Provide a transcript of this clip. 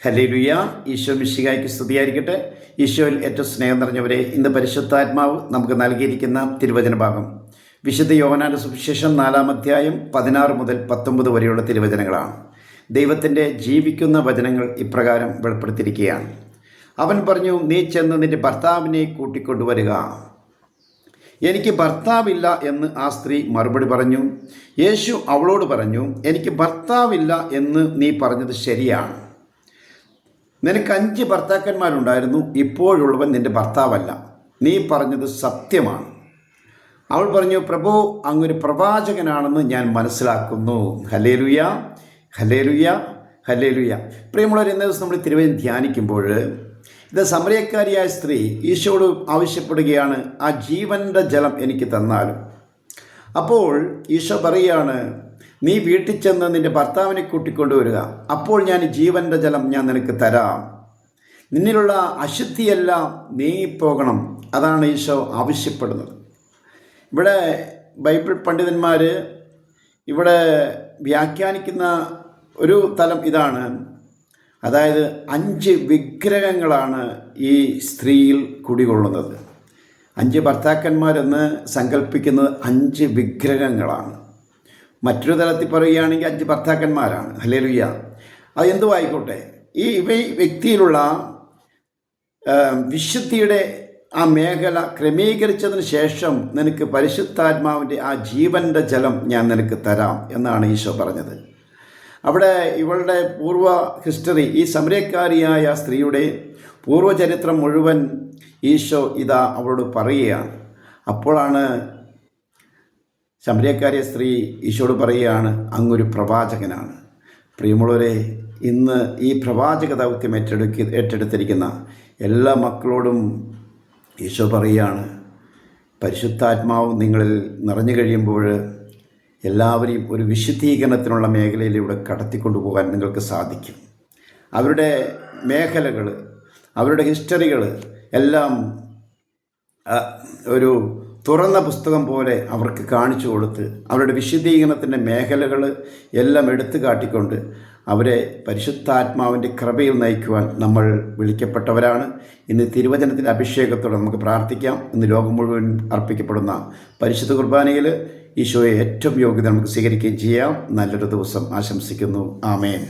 Hallelujah. Isho മിശിഹായ്ക്ക് സ്തുതിയായിരിക്കട്ടെ. ഈശോയിൽ ഏറ്റവും സ്നേഹം നിറഞ്ഞവരെ, ഇന്ന് പരിശുദ്ധാത്മാവ് നമുക്ക് നൽകിയിരിക്കുന്ന തിരുവചന ഭാഗം വിശുദ്ധ യോഹന്നാന്റെ സുവിശേഷം 4-ാം അധ്യായം 16 മുതൽ 19 വരെയുള്ള തിരുവചനങ്ങളാണ്. ദൈവത്തിൻ്റെ ജീവിക്കുന്ന വചനങ്ങൾ ഇപ്രകാരം വെളിപ്പെടുത്തിയിരിക്കുകയാണ്. അവൻ പറഞ്ഞു, നീ ചെന്ന് നിന്റെ ഭർത്താവിനെ കൂട്ടിക്കൊണ്ടുവരിക. എനിക്ക് ഭർത്താവില്ല എന്ന് ആ സ്ത്രീ മറുപടി പറഞ്ഞു. യേശു അവളോട് പറഞ്ഞു, എനിക്ക് ഭർത്താവില്ല എന്ന് നീ പറഞ്ഞത് ശരിയാണ്. നിനക്ക് 5 ഭർത്താക്കന്മാരുണ്ടായിരുന്നു, ഇപ്പോഴുള്ളവൻ നിന്റെ ഭർത്താവല്ല. നീ പറഞ്ഞത് സത്യമാണ്. അവൾ പറഞ്ഞു, പ്രഭു, അങ്ങൊരു പ്രവാചകനാണെന്ന് ഞാൻ മനസ്സിലാക്കുന്നു. Hallelujah, hallelujah, hallelujah. പ്രിയമുള്ളവർ, ഇന്ന ദിവസം നമ്മൾ തിരുവചനം ധ്യാനിക്കുമ്പോൾ ഇത് സമരയക്കാരിയായ സ്ത്രീ ഈശോയോട് ആവശ്യപ്പെടുകയാണ്, ആ ജീവൻ്റെ ജലം എനിക്ക് തന്നാലും. അപ്പോൾ ഈശോ പറയുകയാണ്, നീ വീട്ടിൽ ചെന്ന് നിൻ്റെ ഭർത്താവിനെ കൂട്ടിക്കൊണ്ടുവരിക, അപ്പോൾ ഞാൻ ജീവൻ്റെ ജലം ഞാൻ നിനക്ക് തരാം. നിന്നിലുള്ള അശുദ്ധിയെല്ലാം നീങ്ങിപ്പോകണം. അതാണ് ഈശോ ആവശ്യപ്പെടുന്നത്. ഇവിടെ ബൈബിൾ പണ്ഡിതന്മാർ ഇവിടെ വ്യാഖ്യാനിക്കുന്ന ഒരു തലം ഇതാണ്. അതായത് 5 വിഗ്രഹങ്ങളാണ് ഈ സ്ത്രീയിൽ കുടികൊള്ളുന്നത്. 5 ഭർത്താക്കന്മാരെന്ന് സങ്കല്പിക്കുന്നത് 5 വിഗ്രഹങ്ങളാണ്. മറ്റൊരു തലത്തിൽ പറയുകയാണെങ്കിൽ 5 ഭർത്താക്കന്മാരാണ്. ഹല്ലേലൂയ. അത് എന്തും ആയിക്കോട്ടെ, ഈ വ്യക്തിയിലുള്ള വിശുദ്ധിയുടെ ആ മേഖല ക്രമീകരിച്ചതിന് ശേഷം നിനക്ക് പരിശുദ്ധാത്മാവിൻ്റെ ആ ജീവൻ്റെ ജലം ഞാൻ നിനക്ക് തരാം എന്നാണ് ഈശോ പറഞ്ഞത്. അവിടെ ഇവളുടെ പൂർവ്വ ഹിസ്റ്ററി, ഈ സമരക്കാരിയായ സ്ത്രീയുടെ പൂർവ്വചരിത്രം മുഴുവൻ ഈശോ ഇതാ അവളോട് പറയുകയാണ്. അപ്പോഴാണ് സമരക്കാരിയ സ്ത്രീ ഈശോയോട് പറയുകയാണ്, അങ്ങൊരു പ്രവാചകനാണ്. പ്രിയമുള്ളവരെ, ഇന്ന് ഈ പ്രവാചക ദൗത്യം ഏറ്റെടുത്തിരിക്കുന്ന എല്ലാ മക്കളോടും ഈശോ പറയുകയാണ്, പരിശുദ്ധാത്മാവ് നിങ്ങളിൽ നിറഞ്ഞു കഴിയുമ്പോൾ എല്ലാവരെയും ഒരു വിശുദ്ധീകരണത്തിനുള്ള മേഖലയിലൂടെ കടത്തിക്കൊണ്ടുപോകാൻ നിങ്ങൾക്ക് സാധിക്കും. അവരുടെ മേഖലകൾ, അവരുടെ ഹിസ്റ്ററികൾ എല്ലാം ഒരു തുറന്ന പുസ്തകം പോലെ അവർക്ക് കാണിച്ചു കൊടുത്ത് അവരുടെ വിശുദ്ധീകരണത്തിൻ്റെ മേഖലകൾ എല്ലാം എടുത്തു കാട്ടിക്കൊണ്ട് അവരെ പരിശുദ്ധാത്മാവിൻ്റെ കൃപയിൽ നയിക്കുവാൻ നമ്മൾ വിളിക്കപ്പെട്ടവരാണ്. ഇന്ന് തിരുവചനത്തിൻ്റെ അഭിഷേകത്തോടെ നമുക്ക് പ്രാർത്ഥിക്കാം. ഇന്ന് ലോകം മുഴുവൻ അർപ്പിക്കപ്പെടുന്ന പരിശുദ്ധ കുർബാനയിൽ ഈശോയെ ഏറ്റവും യോഗ്യത നമുക്ക് സ്വീകരിക്കുകയും ചെയ്യാം. നല്ലൊരു ദിവസം ആശംസിക്കുന്നു. ആമേൻ.